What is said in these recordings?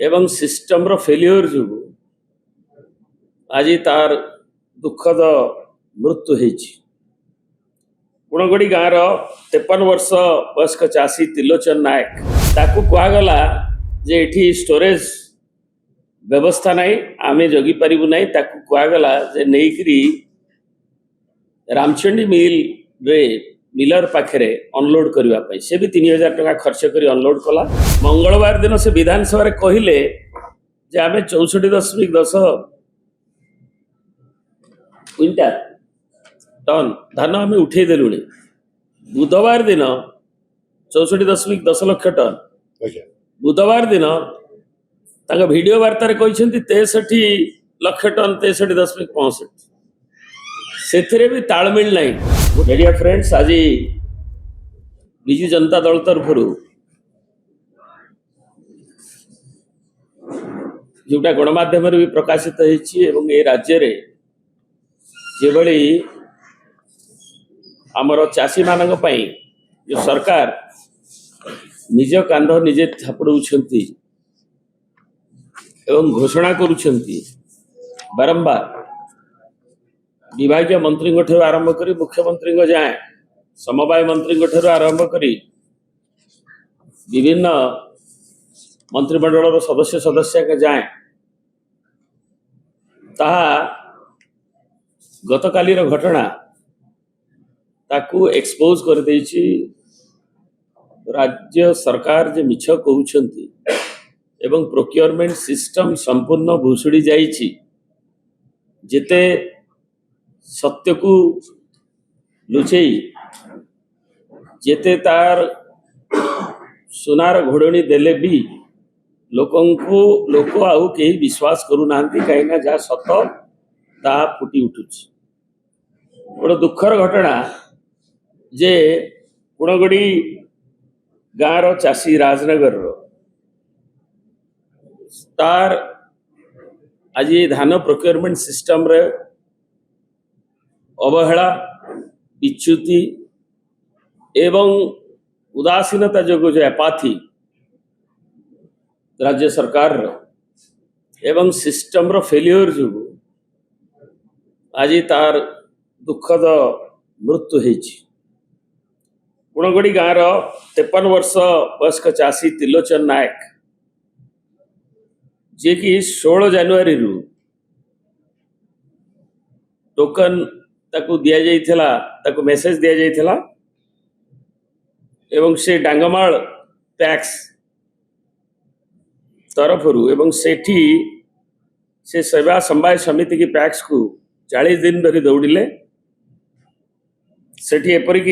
एवं सिस्टम रो फेल्योर जो आज तार दुखद मृत्यु होती। गुणगड़ी गाँव 53 वर्ष वयस्क चाषी त्रिलोचन नायक ताकू कहगला जे एठी स्टोरेज व्यवस्था नहीं आमे जगी पारिबु नहीं। ताकू कहगला जे नहींकरी रामचंडी मिल रे मिलर पाखे अनलोड करने से भी 3000 टका खर्च कर अनलोड कला। मंगलवार दिन से विधानसभा कहले जे आम 64.10 क्विंटाल टन धान आम उठे देलु। बुधवार दिन 64.10 लाख टन। बुधवार दिन वीडियो वार्ता कहते 63 लाख टन 63.65 से भी तालमेल नहीं। मीडिया फ्रेंड्स आज विजु जनता दल तरफ जोटा गणमाध्यम भी प्रकाशित होती राज्य रे जो भली आमर चाषी मान जो सरकार निज कांध निजे थापड़ौ एवं घोषणा करुछंती बारंबार विभागीय मंत्री ठार आरंभ कर मुख्यमंत्री जाए समवाय मंत्री ठार आरंभ कर विभिन्न मंत्रिमंडल सदस्य सदस्य के जाए ताहा गत कालीर घटना ताकू एक्सपोज कर देछि। राज्य सरकार जे मिछ कहउछंती एवं प्रोक्योरमेंट सिस्टम संपूर्ण भुसुड़ी जाइछि। जेते सत्य को लुचेई जेते तार सुनार घोड़णी देले भी लोक आउ कहीं विश्वास करू नांती कहीं जहाँ सत ता फुटी उठुछि। बड़ दुखर घटना जे गुणगड़ी गाँव चाषी राजनगर तार आज धान प्रोक्योरमेंट सिस्टम रे अवहेला विच्युति एवं उदासीनता जो एपाथी राज्य सरकार एवं सिस्टम रो फेल्योर जो आज तार दुखद मृत्यु होती। गुणगड़ी गाँव 53 वर्ष वयस्क चाषी त्रिलोचन नायक जे कि 16 जनवरी रु टोकन ताकू दिया जाइथिला ताकू मेसेज दिया जाइथिला एवं से डांगमाल टैक्स तरफ एवं सेठी से सेवा समवाय समिति की पैक्स को 40 दिन धरी दौड़िले। सेठी एपरिक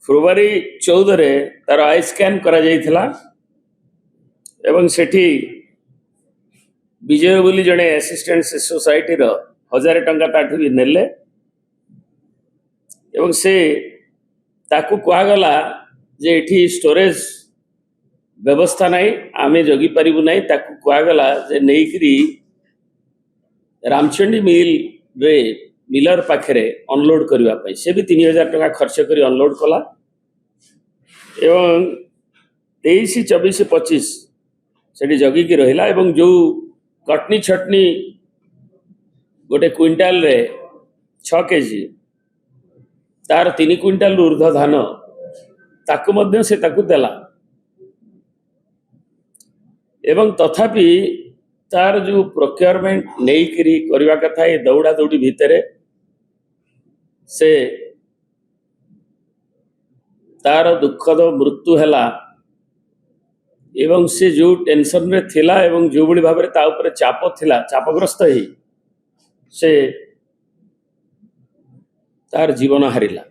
फेब्रुआरी 14 रे तार आई स्कैन करा जाइथिला एवं सेठी विजय बोली जड़े असिस्टेंट सोसाइटी रो 1000 टंका ताठू भी नेले एवं से ताकू कहगला जे एठी स्टोरेज व्यवस्था नहीं आमे जगी पारिबु नहीं। ताकू कहगला जे नहींकरी रामचंडी मिल रे मिलर पाखे अनलोड करने से भी 3000 टका खर्च कर अनलोड कला एवं 23, 24, 25 से जगिकी रहिला एवं जो कटनी छटनी गोटे क्विंटाल रे 6 केजी तार 3 क्विंटाल ऊर्ध्व धान ताकू मध्य से ताकू देला एवं तथापि तार जो प्रोक्योरमेंट नहीं करी करवा कथा ये दौड़ा दौड़ी भितरे से तार दुखद मृत्यु हैला एवं से जो टेंशन रे थिला एवं जो बड़ी भाव ता ऊपर चाप थिला चापग्रस्त ही से तार जीवन हारिला।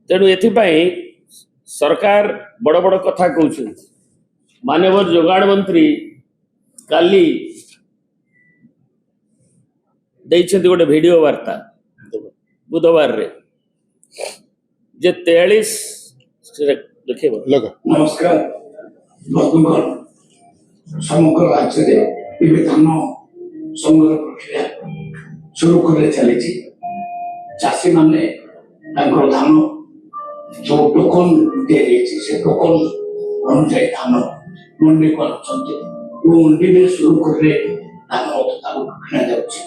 तेणु एथिपाई सरकार बड़ बड़ कथा कहउछन। मानव जोगाड़ मंत्री काली देइछन्ति गोटे वीडियो वार्ता बुधवार रे जे 43 देखे नमस्कार। समग्र राज्य रे धान संग्रह प्रक्रिया सुरुखुरे चली चाषी माने धान जो टोकन दिया से टोकन अनुसार धान मंडी କରୁଛନ୍ତି मंडी सुरुखुरे धान किणा जाଉଛି।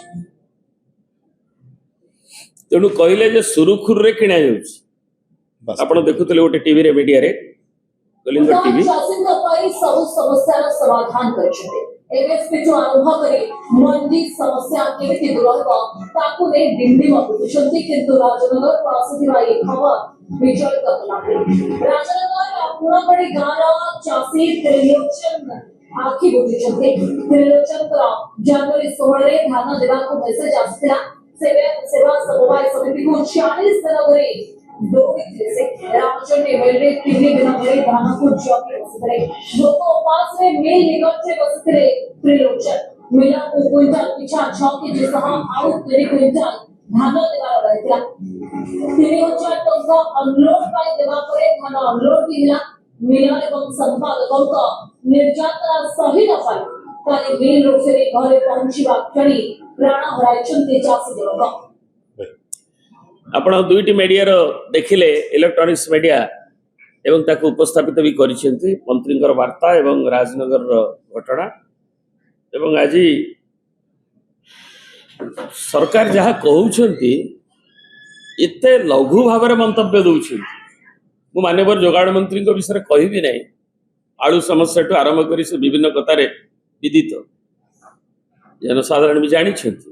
तेणु कहले जे सुरुखुरे किणा जाଉଛି ଆପଣ ଦେଖୁଥିଲେ ଗୋଟେ ଟିଭିରେ ମିଡିଆରେ କଳିଙ୍ଗ ଟିଭି ଚାଷୀଙ୍କ ପାଇଁ ସବୁ ସମସ୍ୟାର ସମାଧାନ କରିଛନ୍ତି। ଏମଏସପିଠୁ ଆରମ୍ଭ କରି ମଣ୍ଡି ସମସ୍ୟା କେମିତି ଦୂର ହେବ ତାକୁ ନେଇ ଡିଣ୍ଡିମ ପିଟୁଛନ୍ତି, କିନ୍ତୁ ରାଜନଗରକୁ ଆସୁଥିବା ଏହି ଖବର ବିଚଳିତ କଲାଣି। ରାଜନଗର ପୁଣାଗଡି ଗାଁର ଚାଷୀ ତ୍ରିଲୋଚନ ଆଖି ବୁଝିଛନ୍ତି। ତ୍ରିଲୋଚନଙ୍କର ଜାନୁଆରୀ 16ରେ ଧାନ ଦେବାକୁ ମେସେଜ ଆସିଥିଲା। ସେବା ସମବାୟ ସମିତିକୁ 40 ଦିନ ଧରି ଦୌଡ଼ିଥିଲେ ସେ। ରାମଚଣ୍ଡୀ ମିଲରେ 3 ଦିନ ଧରି ଧାନକୁ ଜଗି ବସିଥିଲେ। ଲୋକ ଉପାସରେ ମିଲ୍ ନିକଟରେ ବସିଥିଲେ ତ୍ରିଲୋଚନ। ମିଲକୁ କ୍ୱିଣ୍ଟାଲ ପିଛା 6 କେଜି ସହ ଆଉ 3 କ୍ୱିଣ୍ଟାଲ ଧାନ ଦେବାର ରହିଥିଲା। 3000 ଟଙ୍କା ଅନଲୋଡ ପାଇଁ ଦେବା ପରେ ଧାନ ଅନଲୋଡ ବି ହେଲା। ମିଲର ଏବଂ ସମ୍ପାଦକଙ୍କ ନିର୍ଯାତନା ସହି ନ ପାରି କାଲି ମିଲରୁ ଫେରି ଘରେ ପହଞ୍ଚିବା କ୍ଷଣି ପ୍ରାଣ ହରାଇଛନ୍ତି ଚାଷୀ ଜଣକ। ଆପଣ ଦୁଇଟି ମିଡିଆର ଦେଖିଲେ ଇଲେକ୍ଟ୍ରୋନିକ୍ସ ମିଡିଆ ଏବଂ ତାକୁ ଉପସ୍ଥାପିତ ବି କରିଛନ୍ତି ମନ୍ତ୍ରୀଙ୍କର ବାର୍ତ୍ତା ଏବଂ ରାଜନଗରର ଘଟଣା। ଏବଂ ଆଜି ସରକାର ଯାହା କହୁଛନ୍ତି ଏତେ ଲଘୁ ଭାବରେ ମନ୍ତବ୍ୟ ଦଉଛନ୍ତି। ମୁଁ ମାନ୍ୟବର ଯୋଗାଣ ମନ୍ତ୍ରୀଙ୍କ ବିଷୟରେ କହିବି ନାହିଁ। ଆଳୁ ସମସ୍ୟାଠୁ ଆରମ୍ଭ କରି ସେ ବିଭିନ୍ନ କଥାରେ ବିଦିତ, ଜନସାଧାରଣ ବି ଜାଣିଛନ୍ତି।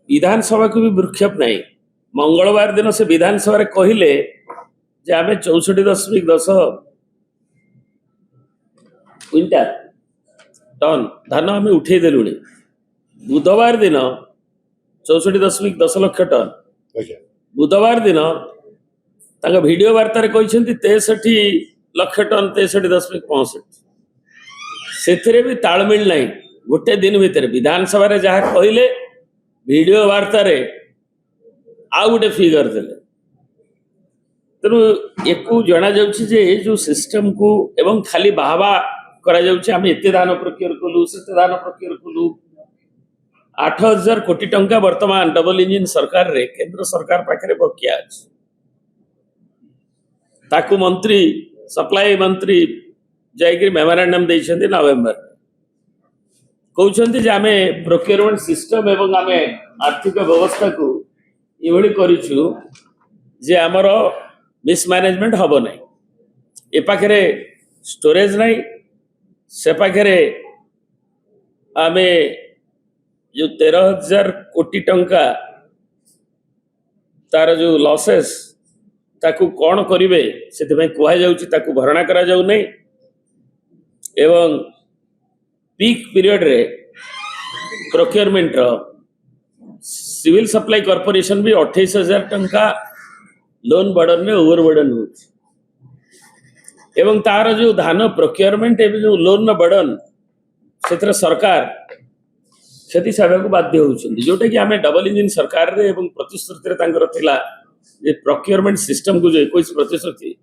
ବିଧାନସଭାକୁ ବି ଭ୍ରୂକ୍ଷେପ ନାହିଁ। मंगलवार दिन से विधानसभा कहले जे आमे 64.10 क्विंटाल टन धान आम उठे देलु। बुधवार दिन 64.10 लाख टन, बुधवार दिन वीडियो वार्ता कहते 63 लाख टन 63.65 से भी तालमेल नहीं। गोटे दिन भितर विधानसभा जहाँ कहले वीडियो वार्ता आउ गोटे फिगर देले। तेणु एक जना जाउछि जे जो सिस्टम को एवं खाली बाहबा करा जाउछि आमे एते दान प्रक्रिया कलु सेते दान प्रक्रिया कलु। 8000 कोटी टंका वर्तमान डबल इंजिन सरकार रे केंद्र सरकार पाखरे बकिया अछि। ताकू मंत्री सप्लाई मंत्री जायगिरी मेमोरेंडम दैछन्ती नवेम्बर कहउछन्ती जे आमे प्रोक्योरमेंट सिस्टम एवं आमे आर्थिक व्यवस्था को ये करूँ जे आमर मिसमैनेजमेंट हम ना। ए पाखे स्टोरेज ना से पाखे आमे जो 13,000 कोटी टंका तार जो लॉसेस ताकू कौन करेंगे से कहु भरणा करा जाऊ नहीं। एवं पीक पीरियड रे प्रोक्योरमेंट सिविल सप्लाई कॉर्पोरेशन भी 28,000 टंका लोन बर्डन में ओवर बर्डन हो। एवं तार जो धान प्रोक्योरमेंट एवं जो लोन बर्डन से सरकार क्षति सहायक को बाध्य होती जोटा कि आम डबल इंजिन सरकार रे एवं प्रतिश्रुति प्रोक्योरमेंट सिस्टम को जो 21%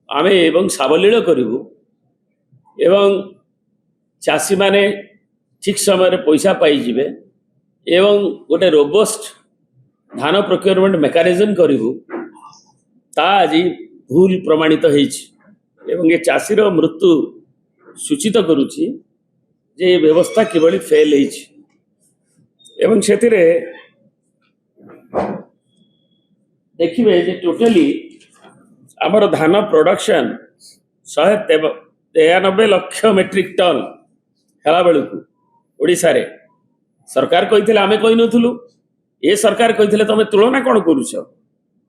आम एवं सावलील करूँ एवं चाषी माने ठीक समय पैसा पाइबे एवं गोटे रोबस्ट धान प्रोक्योरमेंट मेकानिजम करूँ ता आज भूल प्रमाणित एवं ये चाषीर मृत्यु सूचित करुच्ची जे व्यवस्था किभली फेल एवं से देखिए जे टोटली आमर धान प्रोडक्शन 193 लाख मेट्रिक टन हेला बेलू ओडिशा रे सरकार कही आमे कही नथुलु। ए सरकार कही तुम तुलना कौन करुछ?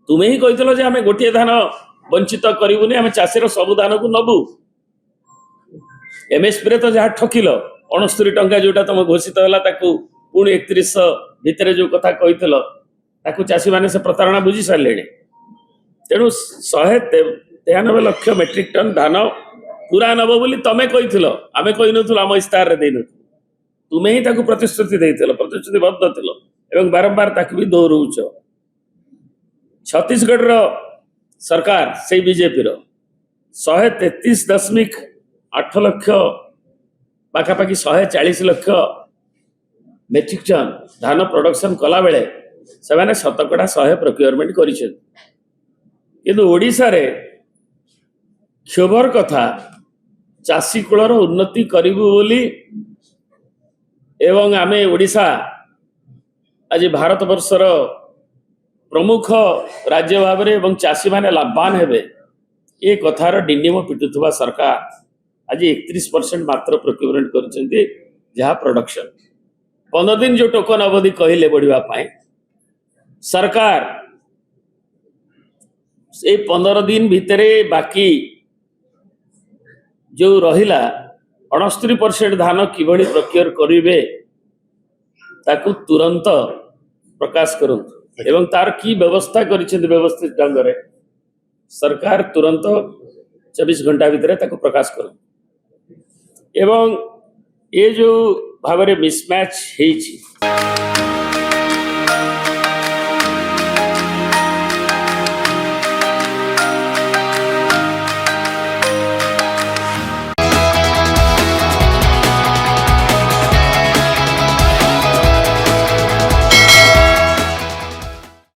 तुम्हें ही कही जे आमे गोटे धान वंचित करूनी आम चाषीर सबु धान को नबू। एमएसपी रे तो जहाँ ठकिल 69 टंका जोटा तुम घोषित है पुणी 3100 भितर जो कथा कही चाषी मैंने से प्रतारणा बुझी सारे। तेणु 193 लाख मेट्रिक टन धान पूरा नब बोली तमें कही आमे कही नु आम इस्तार देनु। तुम्हें ही ताकू प्रतिश्रुति देइथिलो, प्रतिश्रुतिबद्ध थिलो एवं बारंबार ताकू भी दोहराउछ। छत्तीसगढ़ रो सरकार से बीजेपी रो 133.8 लाख पाखापाखि 140 लाख मेट्रिक टन धान प्रोडक्शन कला बेले से शतकड़ा 100 प्रोक्योरमेंट करिसेन। किंतु ओडिशा रे क्षोभर कथा ଚାଷୀ କୂଳର ଉନ୍ନତି କରିବୁ ବୋଲି ଏବଂ ଆମେ ଓଡ଼ିଶା ଆଜି ଭାରତବର୍ଷର ପ୍ରମୁଖ ରାଜ୍ୟ ଭାବରେ ଏବଂ ଚାଷୀମାନେ ଲାଭବାନ ହେବେ ଏ କଥାର ଡିଣ୍ଡିମ ପିଟୁଥିବା ସରକାର ଆଜି 31% ମାତ୍ର ପ୍ରୋକ୍ୟୁରମେଣ୍ଟ କରିଛନ୍ତି ଯାହା ପ୍ରଡକ୍ସନ 15 ଦିନ ଯୋଉ ଟୋକନ ଅବଧି କହିଲେ ବଢିବା ପାଇଁ ସରକାର এই 15 দিন ভিতরে বাকি যে রহিলা 69% ধান কিভাবে প্রক্রিয়র করিবে তাকে তুরন্ত প্রকাশ করুন এবং তার কি ব্যবস্থা করেছেন ব্যবস্থিত ঢঙ্গরে সরকার তুরন্ত 24 ঘন্টা ভিতরে তাকে প্রকাশ করুন এবং এ যে ভাবে মিসম্যাচ হয়েছি